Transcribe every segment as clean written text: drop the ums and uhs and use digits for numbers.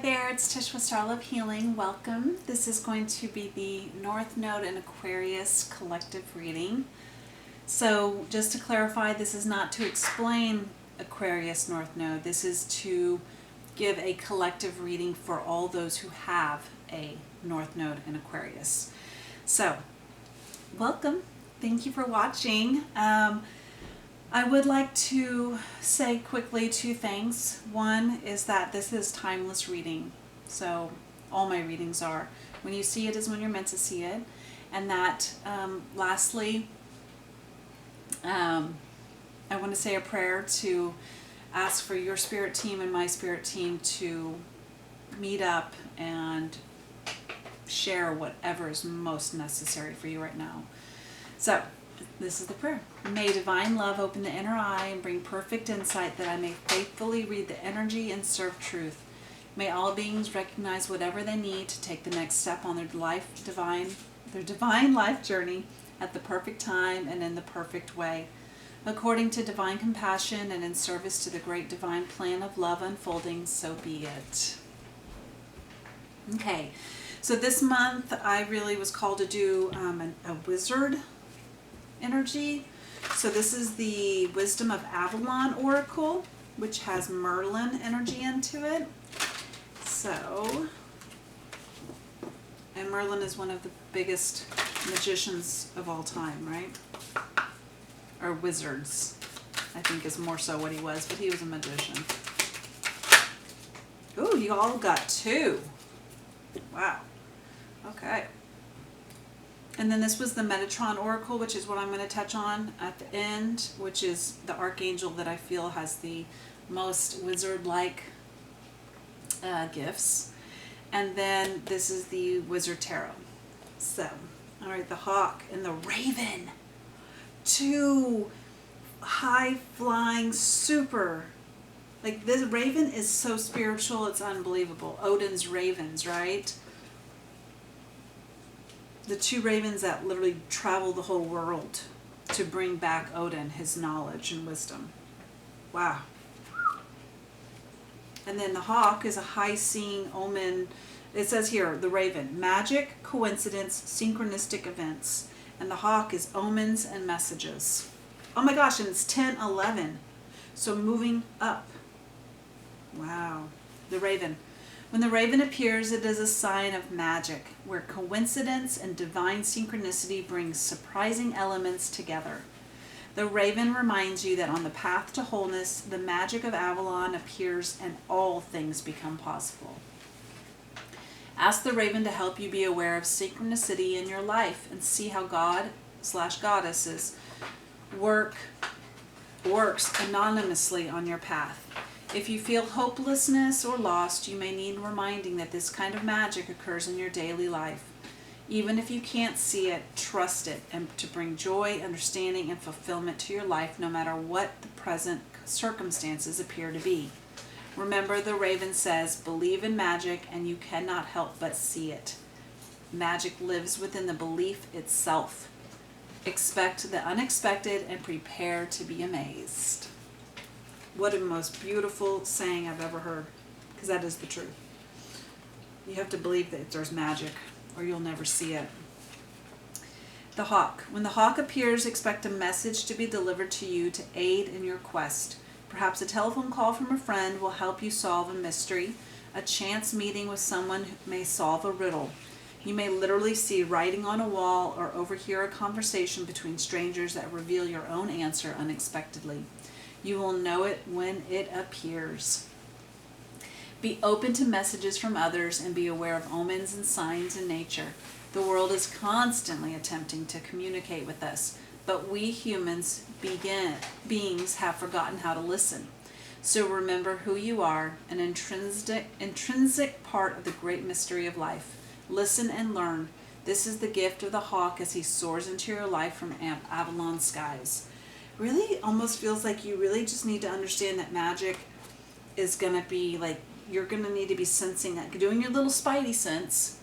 there, it's Tish with Star Love Healing. Welcome. This is going to be the North Node in Aquarius collective reading. So just to clarify, this is not to explain Aquarius North Node. This is to give a collective reading for all those who have a North Node in Aquarius. So welcome. Thank you for watching. I would like to say quickly two things. One is that this is timeless reading. So all my readings are. When you see it is when you're meant to see it. And that lastly, I want to say a prayer to ask for your spirit team and my spirit team to meet up and share whatever is most necessary for you right now. So this is the prayer. May divine love open the inner eye and bring perfect insight that I may faithfully read the energy and serve truth. May all beings recognize whatever they need to take the next step on their divine life journey at the perfect time and in the perfect way, according to divine compassion and in service to the great divine plan of love unfolding, so be it. Okay, so this month I really was called to do a wizard energy. So this is the Wisdom of Avalon Oracle, which has Merlin energy into it. So, and Merlin is one of the biggest magicians of all time, right? Or wizards, I think is more so what he was, but he was a magician. Ooh, you all got two. Wow. Okay. And then this was the Metatron Oracle, which is what I'm going to touch on at the end, which is the archangel that I feel has the most wizard-like gifts. And then this is the Wizard Tarot. So, all right, the Hawk and the Raven. Two high-flying, super, like this Raven is so spiritual, it's unbelievable. Odin's ravens, right? The two ravens that literally travel the whole world to bring back Odin, his knowledge and wisdom. Wow. And then the Hawk is a high-seeing omen. It says here, the Raven, magic, coincidence, synchronistic events. And the Hawk is omens and messages. Oh my gosh, and it's 10:11. So moving up. Wow. The Raven. When the raven appears, it is a sign of magic, where coincidence and divine synchronicity brings surprising elements together. The raven reminds you that on the path to wholeness, the magic of Avalon appears and all things become possible. Ask the raven to help you be aware of synchronicity in your life and see how God/goddesses works anonymously on your path. If you feel hopelessness or lost, you may need reminding that this kind of magic occurs in your daily life. Even if you can't see it, trust it, and to bring joy, understanding, and fulfillment to your life no matter what the present circumstances appear to be. Remember, the raven says, believe in magic and you cannot help but see it. Magic lives within the belief itself. Expect the unexpected and prepare to be amazed. What a most beautiful saying I've ever heard, because that is the truth. You have to believe that there's magic or you'll never see it. The Hawk. When the Hawk appears, expect a message to be delivered to you to aid in your quest. Perhaps a telephone call from a friend will help you solve a mystery. A chance meeting with someone who may solve a riddle. You may literally see writing on a wall or overhear a conversation between strangers that reveal your own answer unexpectedly. You will know it when it appears. Be open to messages from others and be aware of omens and signs in nature. The world is constantly attempting to communicate with us, but we humans beings have forgotten how to listen. So remember who you are, an intrinsic part of the great mystery of life. Listen and learn. This is the gift of the Hawk as he soars into your life from Avalon skies. Really almost feels like you really just need to understand that magic is going to be like, you're going to need to be sensing that, doing your little spidey sense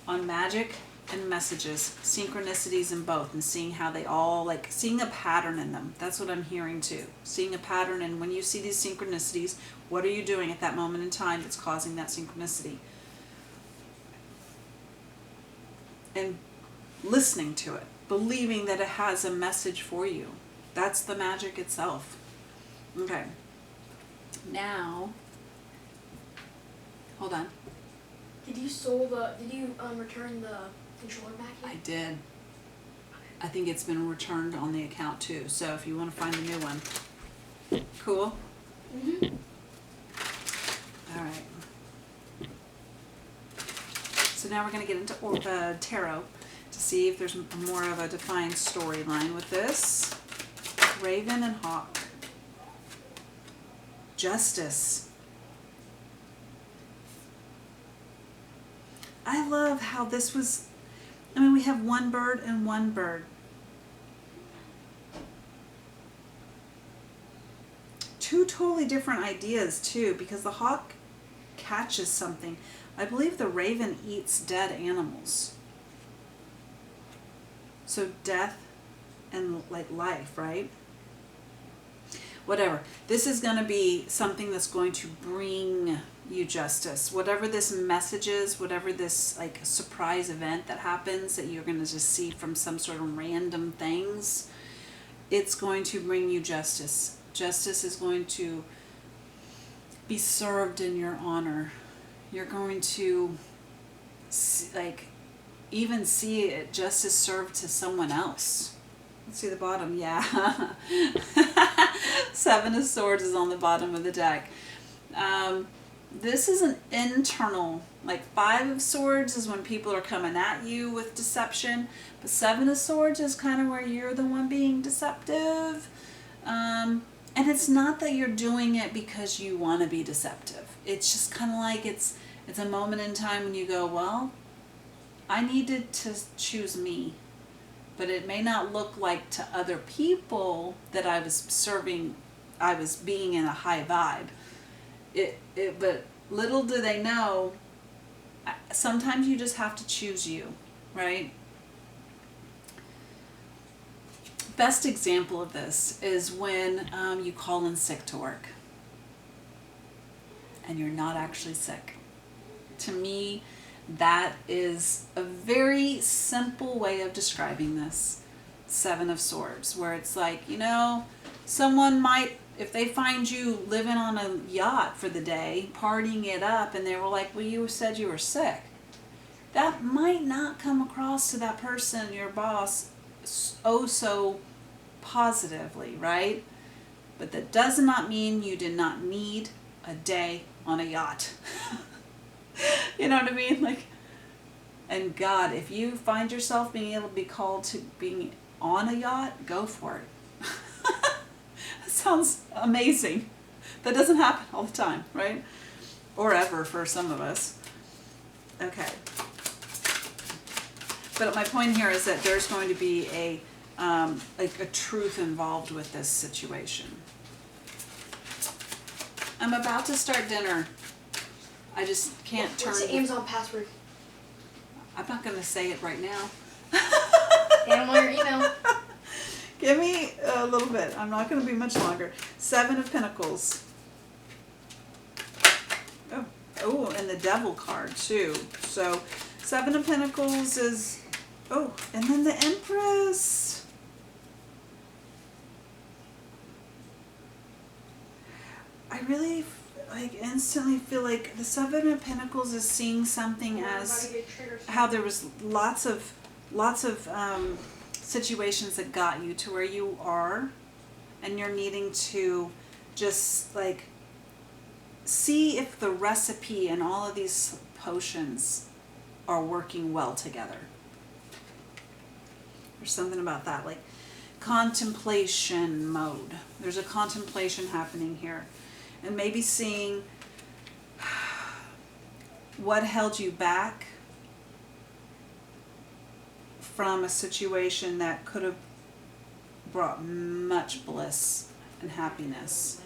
on magic and messages, synchronicities in both, and seeing how they all, like seeing a pattern in them. That's what I'm hearing too. Seeing a pattern, and when you see these synchronicities, what are you doing at that moment in time that's causing that synchronicity? And listening to it, believing that it has a message for you. That's the magic itself. Okay. Now, hold on. Did you return the controller back yet? I did. I think it's been returned on the account too. So if you want to find a new one, cool. Mhm. All right. So now we're going to get into tarot to see if there's more of a defined storyline with this. Raven and Hawk. Justice. I love how this was, I mean, we have one bird and one bird. Two totally different ideas too, because the hawk catches something. I believe the raven eats dead animals. So death and like life, right? Whatever. This is going to be something that's going to bring you justice. Whatever this message is, whatever this like surprise event that happens that you're going to just see from some sort of random things, it's going to bring you justice. Justice is going to be served in your honor. You're going to like even see it justice served to someone else. Let's see the bottom. Yeah. Seven of Swords is on the bottom of the deck. This is an internal, like Five of Swords is when people are coming at you with deception, but Seven of Swords is kind of where you're the one being deceptive. And it's not that you're doing it because you want to be deceptive. It's just kind of like it's a moment in time when you go, well, I needed to choose me, but it may not look like to other people that I was serving, I was being in a high vibe. But little do they know, sometimes you just have to choose you, right? Best example of this is when you call in sick to work and you're not actually sick. To me, that is a very simple way of describing this. Seven of Swords, where it's like, you know, someone might, if they find you living on a yacht for the day, partying it up, and they were like, well, you said you were sick. That might not come across to that person, your boss, oh so positively, right? But that does not mean you did not need a day on a yacht. You know what I mean? Like, and God, if you find yourself being able to be called to being on a yacht, go for it. That sounds amazing. That doesn't happen all the time, right? Or ever for some of us. Okay. But my point here is that there's going to be a truth involved with this situation. I'm about to start dinner. I just can't turn. What's the Amazon password? I'm not going to say it right now. And on your email. Give me a little bit. I'm not going to be much longer. Seven of Pentacles. Oh, and the Devil card too. So, Seven of Pentacles is, oh, and then the Empress. I really instantly feel like the Seven of Pentacles is seeing something as how there was lots of situations that got you to where you are, and you're needing to just like see if the recipe and all of these potions are working well together. There's something about that, like contemplation mode. There's a contemplation happening here. And maybe seeing what held you back from a situation that could have brought much bliss and happiness.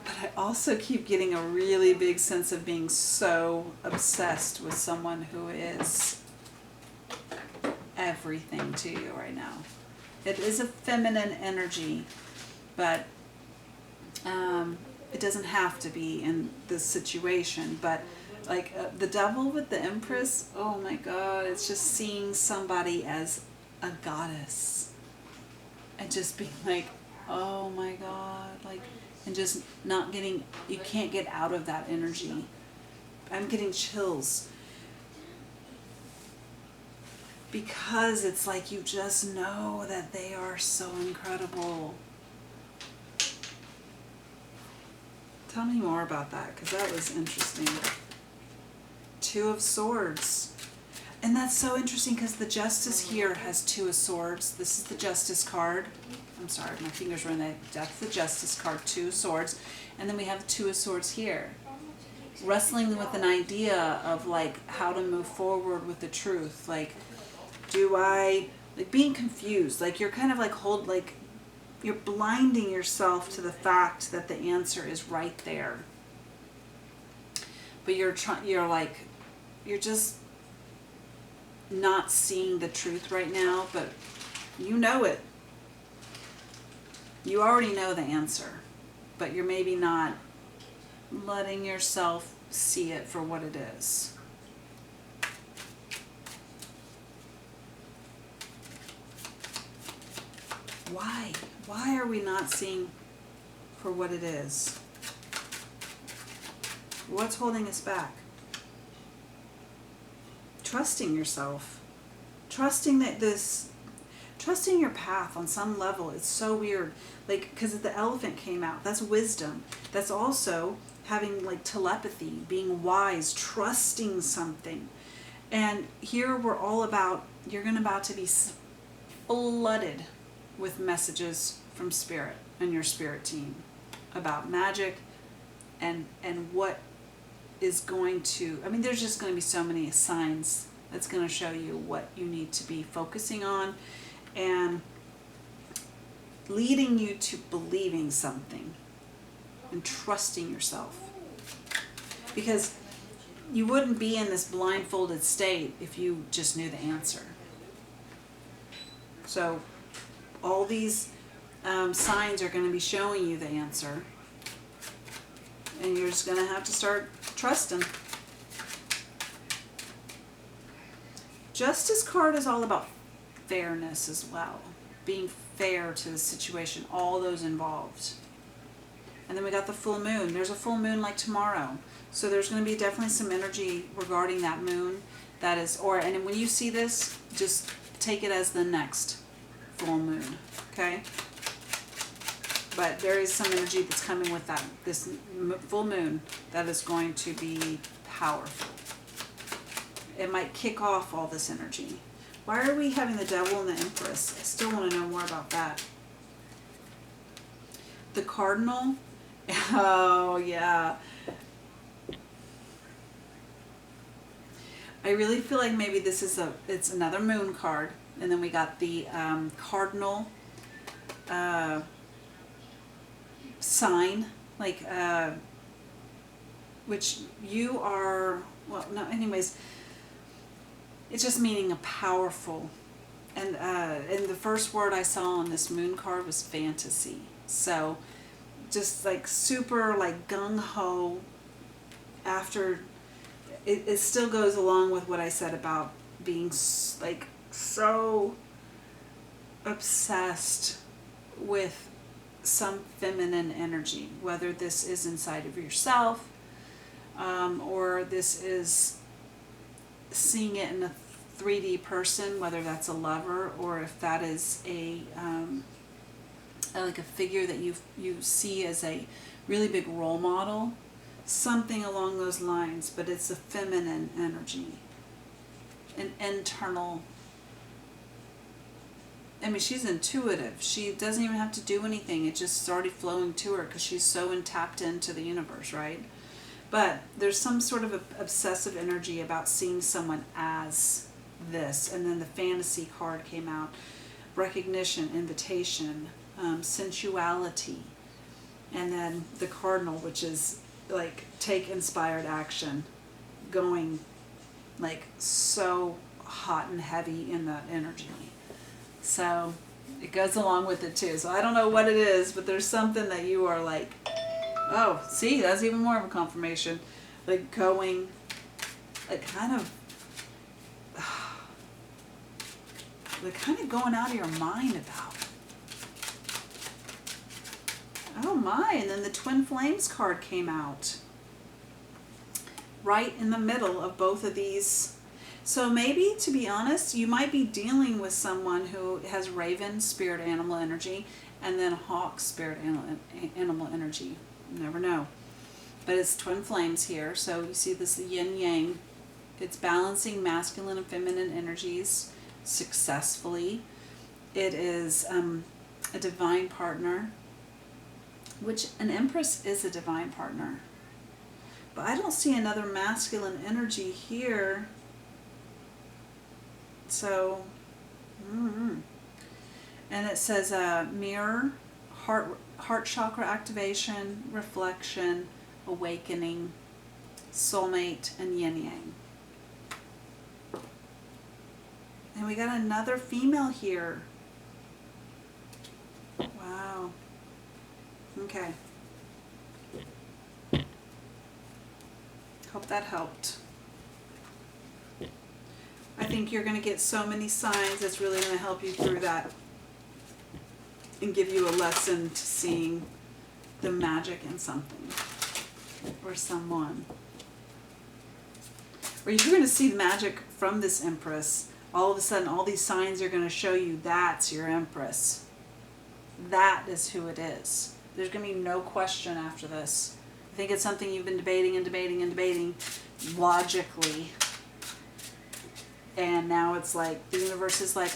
But also keep getting a really big sense of being so obsessed with someone who is everything to you right now. It is a feminine energy, but it doesn't have to be in this situation. But like the devil with the Empress, oh my God, it's just seeing somebody as a goddess and just being like, oh my God, like, and just not getting, you can't get out of that energy. I'm getting chills because it's like you just know that they are so incredible. Tell me more about that, because that was interesting. Two of Swords. And that's so interesting because the Justice here has Two of Swords. This is the Justice card. I'm sorry, my fingers were in that. That's the Justice card, Two of Swords. And then we have Two of Swords here. Wrestling with an idea of like how to move forward with the truth. Like, do I, like being confused. Like you're kind of like you're blinding yourself to the fact that the answer is right there. But you're just not seeing the truth right now, but you know it. You already know the answer, but you're maybe not letting yourself see it for what it is. Why? Why are we not seeing for what it is? What's holding us back? Trusting yourself. Trusting your path on some level. It's so weird. Like, because the elephant came out. That's wisdom. That's also having like telepathy, being wise, trusting something. And here we're all about, you're about to be flooded with messages from Spirit and your Spirit team about magic and what is going to, I mean, there's just going to be so many signs that's going to show you what you need to be focusing on and leading you to believing something and trusting yourself. Because you wouldn't be in this blindfolded state if you just knew the answer. So all these signs are going to be showing you the answer. And you're just going to have to start trusting. Justice card is all about fairness as well. Being fair to the situation, all those involved. And then we got the full moon. There's a full moon like tomorrow. So there's going to be definitely some energy regarding that moon. That is, and when you see this, just take it as the next full moon. Okay? But there is some energy that's coming with that, this full moon, that is going to be powerful. It might kick off all this energy. Why are we having the Devil and the Empress? I still want to know more about that. The Cardinal. Oh, yeah. I really feel like maybe this is it's another moon card. And then we got the Cardinal sign, like, which you are, well, no, anyways, it's just meaning a powerful, and the first word I saw on this moon card was fantasy. So just like super like gung-ho after, it still goes along with what I said about being like so obsessed with some feminine energy, whether this is inside of yourself or this is seeing it in a 3D person, whether that's a lover or if that is a like a figure that you see as a really big role model, something along those lines. But it's a feminine energy, an internal. I mean, she's intuitive. She doesn't even have to do anything. It just started flowing to her because she's so tapped into the universe, right? But there's some sort of obsessive energy about seeing someone as this. And then the fantasy card came out. Recognition, invitation, sensuality. And then the cardinal, which is like take inspired action, going like so hot and heavy in that energy. So it goes along with it too. So I don't know what it is, but there's something that you are like, oh, see, that's even more of a confirmation. Like going, like kind of going out of your mind about. Oh my, and then the Twin Flames card came out. Right in the middle of both of these. So maybe, to be honest, you might be dealing with someone who has Raven spirit animal energy and then Hawk spirit animal energy. You never know. But it's Twin Flames here. So you see this yin yang. It's balancing masculine and feminine energies successfully. It is a divine partner, which an Empress is a divine partner. But I don't see another masculine energy here. So, and it says mirror, heart chakra activation, reflection, awakening, soulmate, and yin yang. And we got another female here. Wow. Okay. Hope that helped. I think you're going to get so many signs that's really going to help you through that and give you a lesson to seeing the magic in something or someone. Or you're going to see the magic from this Empress. All of a sudden, all these signs are going to show you that's your Empress. That is who it is. There's going to be no question after this. I think it's something you've been debating and debating and debating logically. And now it's like, the universe is like,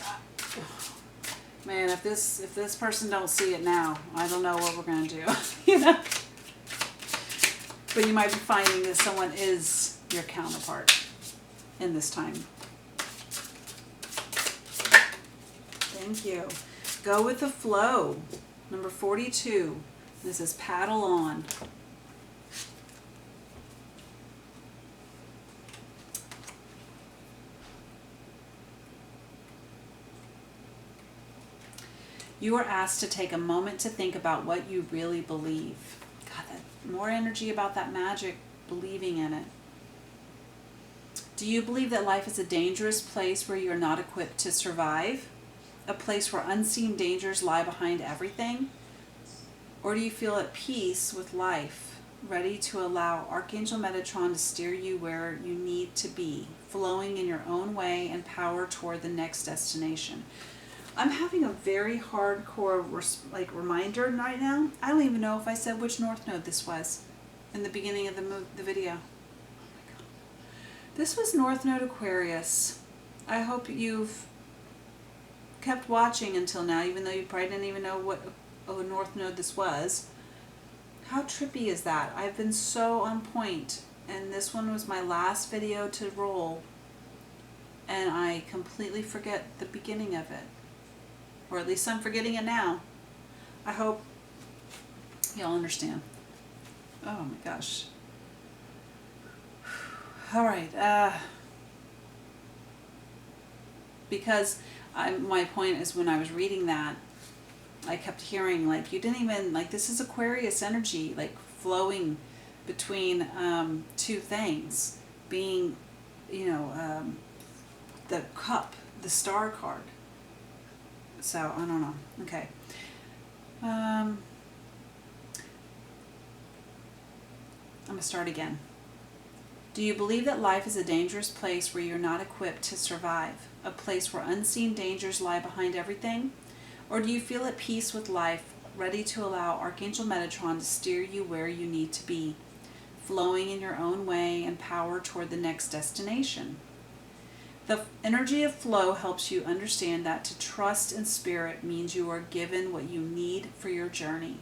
man, if this person don't see it now, I don't know what we're going to do. You know? But you might be finding that someone is your counterpart in this time. Thank you. Go with the flow. Number 42. This is paddle on. You are asked to take a moment to think about what you really believe. God, that more energy about that magic, believing in it. Do you believe that life is a dangerous place where you are not equipped to survive? A place where unseen dangers lie behind everything? Or do you feel at peace with life, ready to allow Archangel Metatron to steer you where you need to be, flowing in your own way and power toward the next destination? I'm having a very hardcore reminder right now. I don't even know if I said which North Node this was in the beginning of the video. Oh my God. This was North Node Aquarius. I hope you've kept watching until now, even though you probably didn't even know what North Node this was. How trippy is that? I've been so on point, and this one was my last video to roll, and I completely forget the beginning of it. Or at least I'm forgetting it now. I hope y'all understand. Oh my gosh. All right. Because my point is, when I was reading that, I kept hearing, like, you didn't even, like, this is Aquarius energy, like, flowing between two things. Being, you know, the cup, the star card. So, I don't know. Okay. I'm going to start again. Do you believe that life is a dangerous place where you're not equipped to survive? A place where unseen dangers lie behind everything? Or do you feel at peace with life, ready to allow Archangel Metatron to steer you where you need to be, flowing in your own way and power toward the next destination? The energy of flow helps you understand that to trust in spirit means you are given what you need for your journey.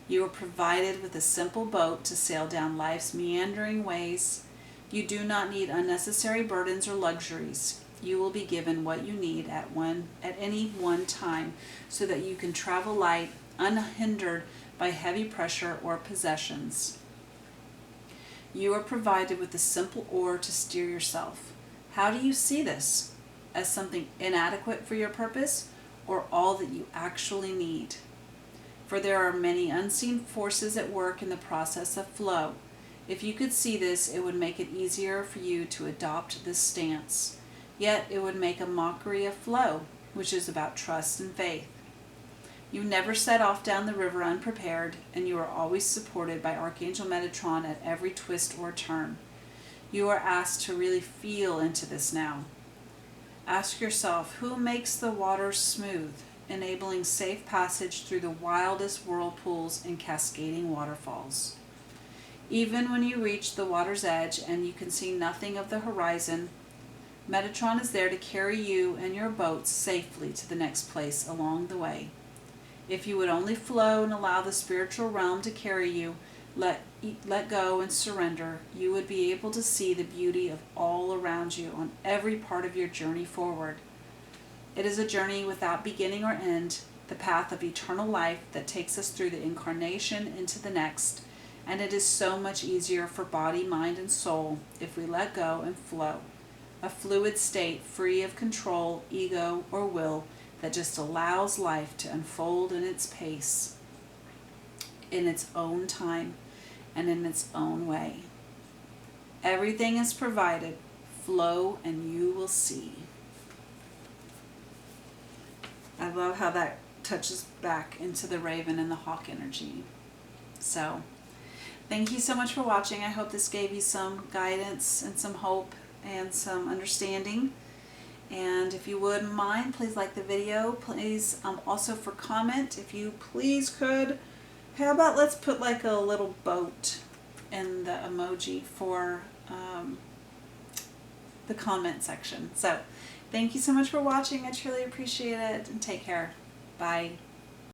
You are provided with a simple boat to sail down life's meandering ways. You do not need unnecessary burdens or luxuries. You will be given what you need at any one time so that you can travel light, unhindered by heavy pressure or possessions. You are provided with a simple oar to steer yourself. How do you see this? As something inadequate for your purpose, or all that you actually need? For there are many unseen forces at work in the process of flow. If you could see this, it would make it easier for you to adopt this stance. Yet it would make a mockery of flow, which is about trust and faith. You never set off down the river unprepared, and you are always supported by Archangel Metatron at every twist or turn. You are asked to really feel into this now. Ask yourself, who makes the waters smooth, enabling safe passage through the wildest whirlpools and cascading waterfalls? Even when you reach the water's edge and you can see nothing of the horizon, Metatron is there to carry you and your boats safely to the next place along the way. If you would only flow and allow the spiritual realm to carry you, let go and surrender, you would be able to see the beauty of all around you on every part of your journey forward. It is a journey without beginning or end, the path of eternal life that takes us through the incarnation into the next, and it is so much easier for body, mind, and soul if we let go and flow. A fluid state free of control, ego, or will that just allows life to unfold in its pace, in its own time, and in its own way. Everything is provided. Flow and you will see. I love how that touches back into the raven and the hawk energy. So, thank you so much for watching. I hope this gave you some guidance and some hope and some understanding. And if you wouldn't mind, please like the video. Please also for comment, if you please could, how about let's put like a little boat in the emoji for the comment section. So thank you so much for watching. I truly appreciate it, and take care. Bye.